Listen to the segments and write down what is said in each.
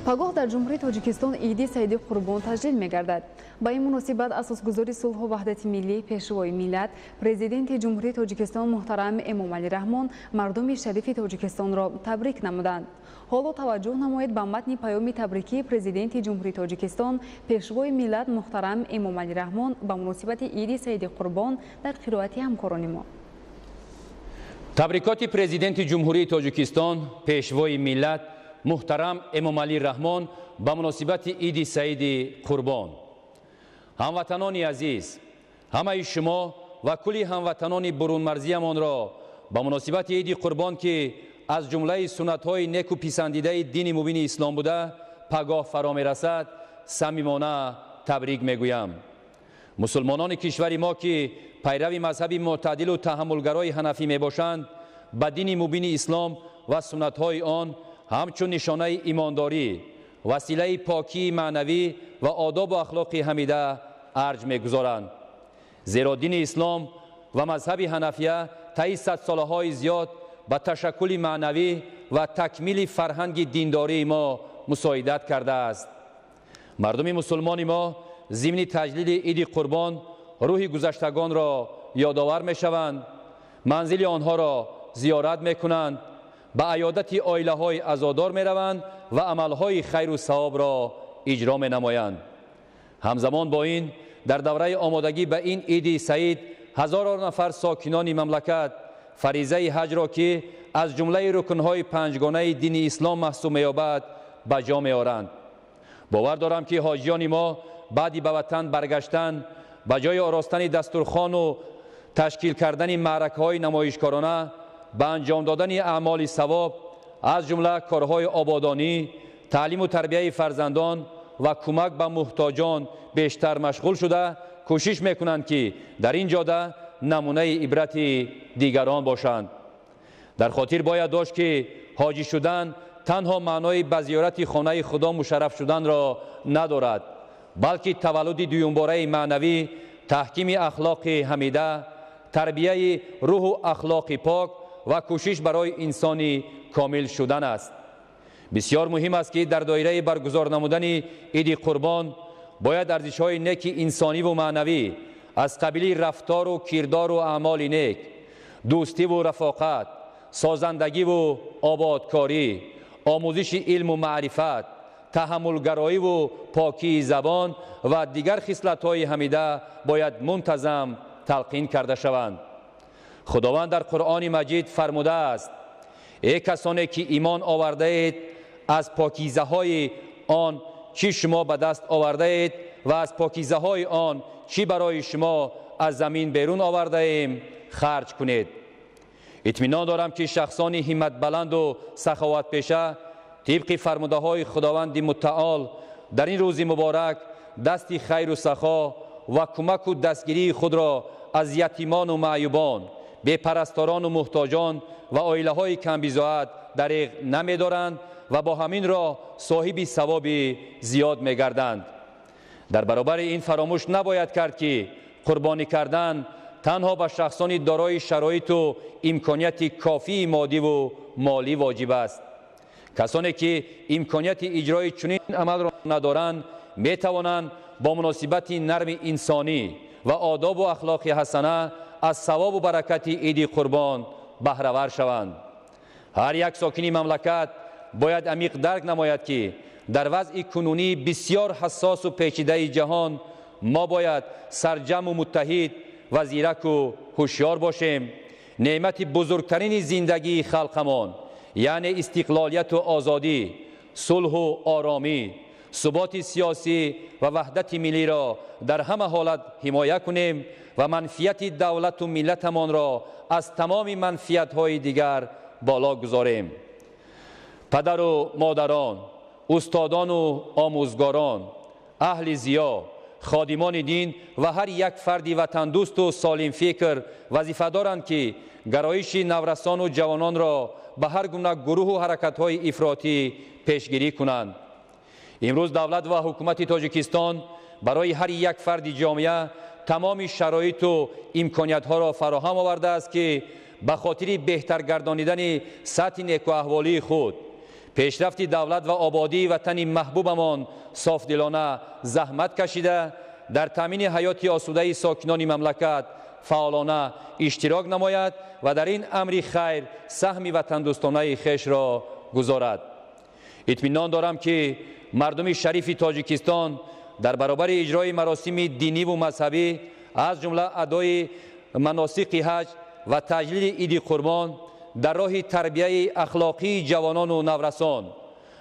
پگاه در جمهوری تاجیکستان عید سید قربان تجلیل می‌گردد. با این مناسبت اساسگزار صلح و وحدت ملی پیشوای ملت پرزیدنت جمهوری تاجیکستان محترم امام علی رحمان مردم شریف تاجیکستان را تبریک نمودند. حالا توجه نمایید به متن پیام تبریکی پرزیدنت جمهوری تاجیکستان پیشوای ملت محترم امام علی رحمان به مناسبت عید سید قربان در قرائت همکاران ما. تبریکات پرزیدنت جمهوری تاجیکستان پیشوای ملت محترم امام علی رحمان به مناسبت عید سید قربان. هموطنان عزیز، همه شما و کلی هموطنان برون مرزیمان را به مناسبت عید قربان که از جمله سنت‌های نیک و پسندیده دین مبین اسلام بوده پگاه فرا می‌رسد، صمیمانه تبریک میگویم. مسلمانان کشور ما که پیرو مذهب معتدل و تحملگرای حنفی میباشند به دین مبین اسلام و سنت‌های آن همچون نشانه ایمانداری، وسیله پاکی معنوی و آداب و اخلاق حمیده ارج می‌گذارند. زیرا دین اسلام و مذهب حنفیه طی صدساله‌های زیاد به تشکل معنوی و تکمیل فرهنگ دینداری ما مساعدت کرده است. مردم مسلمان ما ضمن تجلیل عید قربان روح گذشتگان را یادآور می‌شوند، منزل آنها را زیارت می‌کنند، به عیادت عائله‌های عزادار می‌روند و عمل‌های خیر و ثواب را اجرا می‌نمایند. همزمان با این در دوره آمادگی به این عید سعید هزاران نفر ساکنان مملکت فریضه حج را که از جمله رکن‌های پنجگانه دین اسلام محسوب می‌یابد به جا می‌آورند. باور دارم که حاجیان ما بعد به وطن برگشتن به جای آراستن دسترخوان و تشکیل کردن معرکه‌های نمایشکارانه به انجام دادن اعمال ثواب از جمله کارهای آبادانی، تعلیم و تربیت فرزندان و کمک به محتاجان بیشتر مشغول شده کوشش میکنند که در این جاده نمونه عبرت دیگران باشند. در خاطر باید داشت که حاجی شدن تنها معنای به زیارت خانه خدا مشرف شدن را ندارد، بلکه تولد دویمباره معنوی، تحکیم اخلاق حمیده، تربیت روح و اخلاق پاک و کوشش برای انسانی کامل شدن است. بسیار مهم است که در دایره برگزار نمودن عید قربان باید ارزش‌های نیک انسانی و معنوی از قبیل رفتار و کردار و اعمال نیک، دوستی و رفاقت، سازندگی و آبادکاری، آموزش علم و معرفت، تحملگرایی و پاکی زبان و دیگر خصلت‌های حمیده باید منتظم تلقین کرده شوند. خداوند در قرآن مجید فرموده است: ای کسانی که ایمان آورده اید از پاکیزه های آن چی شما به دست آورده اید و از پاکیزه های آن چی برای شما از زمین بیرون آورده ایم خرج کنید. اطمینان دارم که شخصان همت بلند و سخاوت پیشه طبق فرموده های خداوند متعال در این روز مبارک دست خیر و سخا و کمک و دستگیری خود را از یتیمان و معیوبان، بی‌پرستاران و محتاجان و عائله های کم بضاعت دریغ نمی‌دارند و با همین را صاحب ثواب زیاد می‌گردند. در برابر این فراموش نباید کرد که قربانی کردن تنها به شخصان دارای شرایط و امکانیت کافی مادی و مالی واجب است. کسانی که امکانیت اجرای چنین عمل را ندارند می‌توانند با مناسبت نرم انسانی و آداب و اخلاق حسنه از ثواب و برکت عید قربان بهره‌ور شوند. هر یک ساکن مملکت باید عمیق درک نماید که در وضع کنونی بسیار حساس و پیچیده جهان ما باید سرجم و متحد و زیرک و هوشیار باشیم. نعمت بزرگترین زندگی خلقمان یعنی استقلالیت و آزادی، صلح و آرامی، ثبات سیاسی و وحدت ملی را در همه حالت حمایت کنیم و منفعت دولت و ملتمان را از تمام منفعت‌های دیگر بالا گذاریم. پدر و مادران، استادان و آموزگاران، اهل ضیا، خادمان دین و هر یک فردی وطن دوست و سالم فکر وظیفه دارند که گرایش نورسان و جوانان را به هر گونه گروه و حرکت‌های افراطی پیشگیری کنند. امروز دولت و حکومت تاجیکستان برای هر یک فرد جامعه تمام شرایط و امکانیت‌ها را فراهم آورده است که به خاطر بهتر گردانیدن سطح نیک و احوالی خود، پیشرفت دولت و آبادی وطن محبوبمان صافدلانه زحمت کشیده در تامین حیات آسوده ساکنان مملکت فعالانه اشتراک نماید و در این امر خیر سهم وطن دوستانه خویش را گذارد. اطمینان دارم که مردم شریف تاجیکستان در برابر اجرای مراسم دینی و مذهبی از جمله ادای مناسک حج و تجلیل عید قربان در راه تربیت اخلاقی جوانان و نورسان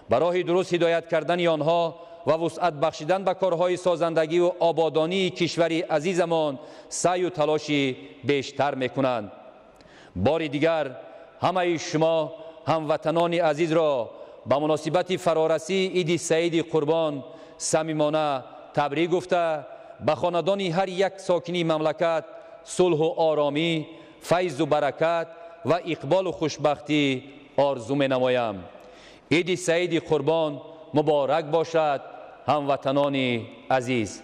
به راه درست هدایت کردن آنها و وسعت بخشیدن به کارهای سازندگی و آبادانی کشور عزیزمان سعی و تلاشی بیشتر میکنند. بار دیگر همه شما هموطنان عزیز را به مناسبت فرارسی عید سعید قربان صمیمانه تبریک گفته به خاندان هر یک ساکنی مملکت صلح و آرامی، فیض و برکت و اقبال و خوشبختی آرزو نمایم. عید سعید قربان مبارک باشد هموطنان عزیز.